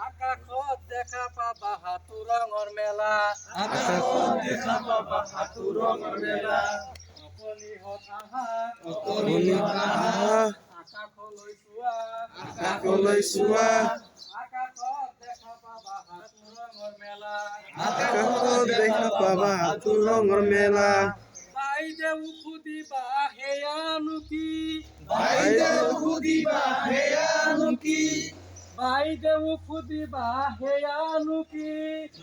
আকাশত দেখা পাবা হাতু ৰঙৰ মেলা অকণিহঁত আহা আকাশলৈ চোৱা আকাশত দেখা পাবা হাতু ৰঙৰ মেলা আকাশত দেখা পাবা হাতু ৰঙৰ মেলা বাইদেউ সুধিবা সেয়ানো কি বাইদেউ সুধিবা সেয়ানো কি বাইদেউ সুধিবা সেয়ানো কি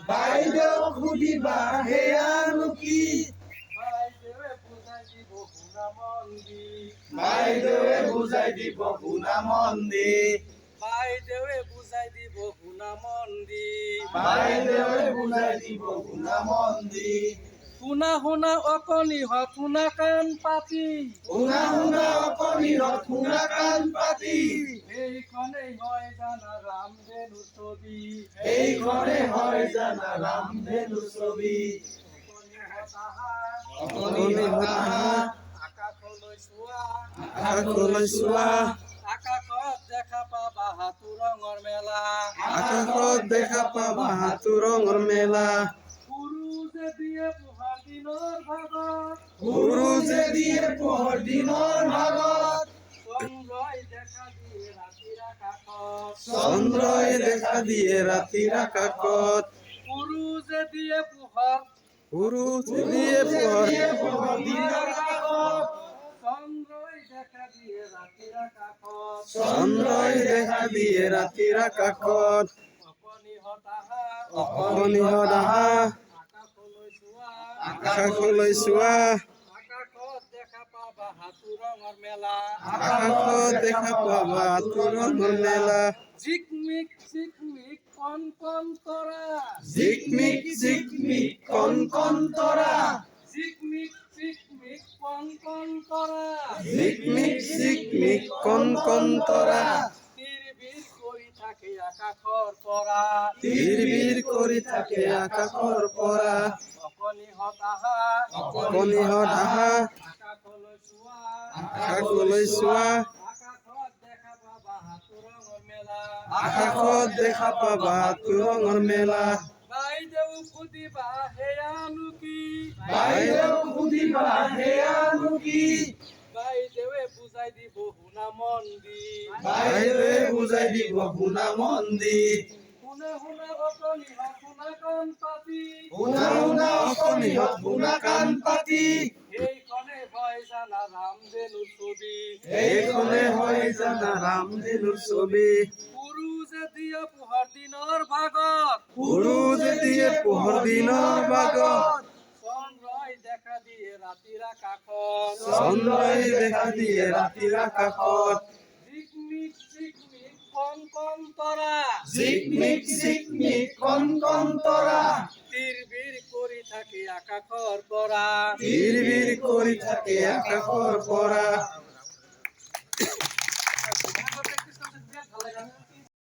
বাইদেউ সুধিবা সেয়ানো কি বাইদেৱে বুজাই দিব শুনা মন দি বাইদেৱে বুজাই দিব শুনা মন দি বাইদেৱে বুজাই দিব শুনা মন দি বাইদেৱে বুজাই দিব শুনা মন দি শুনা শুনা অকণিহঁত শুনা কাণ পাতি শুনা শুনা অকণিহঁত শুনা কাণ পাতি এইখনেই হয় জানা ৰামধেনু ছবি এইখনে হয় জানা ৰামধেনু ছবি অকণিহঁত আহা অকণিহঁত আহা আকাশলৈ চোৱা আকাশলৈ চোৱা আকাশত দেখা পাবা হাতু ৰঙৰ মেলা আকাশত দেখা পাবা হাতু ৰঙৰ মেলা সূৰুযে দিয়ে পোহৰ দিনৰ ভাগত সূৰুযে দিয়ে পোহৰ দিনৰ ভাগত চন্দ্ৰই দেখা দিয়ে ৰাতিৰ আকাশত চন্দ্ৰই দেখা দিয়ে ৰাতিৰ আকাশত সূৰুযে দিয়ে পোহৰ সূৰুযে দিয়ে পোহৰ দিনৰ আকাশত চন্দ্ৰই দেখা দিয়ে ৰাতিৰ আকাশত চন্দ্ৰই দেখা দিয়ে ৰাতিৰ আকাশত অকণিহঁত আহা অকণিহঁত আহা আকাশলৈ চোৱা আকাশলৈ চোৱা আকাশত দেখা পাবা হাতু ৰঙৰ মেলা আকাশত দেখা পাবা হাতু ৰঙৰ মেলা ঝিকমিক ঝিকমিক কণ কণ তৰা ঝিকমিক ঝিকমিক কণ কণ তৰা ঝিকমিক ঝিকমিক কণ কণ তৰা ঝিকমিক ঝিকমিক কণ কণ তৰা তিৰবিৰ কৰি থাকে আকাশৰ পৰা বিৰ কৰি থাকে আকাশৰ পৰা অকণিহঁত আহা অকণিহঁত আহা আকাশলৈ চোৱা আকাশলৈ চোৱা আকাশত দেখা পাবা হাতু ৰঙৰ মেলা আকাশত দেখা পাবা হাতু ৰঙৰ মেলা বাইদেউ সুধিবা সেয়ানো কি বাইদেউ সুধিবা সেয়ানো কি বাইদেৱে বুজাই দিব শুনা মন দি বাইদেৱে বুজাই দিব শুনা মন দি শুনা শুনা অকণিহঁত শুনা কাণ পাতি শুনা শুনা অকণিহঁত শুনা কাণ পাতি এইখনে হয় জানা ৰামধেনু ছবি এইখনে হয় জানা ৰামধেনুৰ ছবি সূৰুযে দিয়ে পোহৰ দিনৰ ভাগত সূৰুযে দিয়ে পোহৰ দিনৰ ভাগত চন্দ্ৰই দেখা দিয়ে ৰাতিৰ আকাশত চন্দ্ৰই দেখা দিয়ে ৰাতিৰ আকাশত ঝিকমিক ঝিকমিক কণ কণ তৰা ঝিকমিক ঝিকমিক কণ কণ তৰা তিৰবিৰ কৰি থাকে আকাশৰ পৰা বিৰ কৰি থাকে আকাশৰ পৰা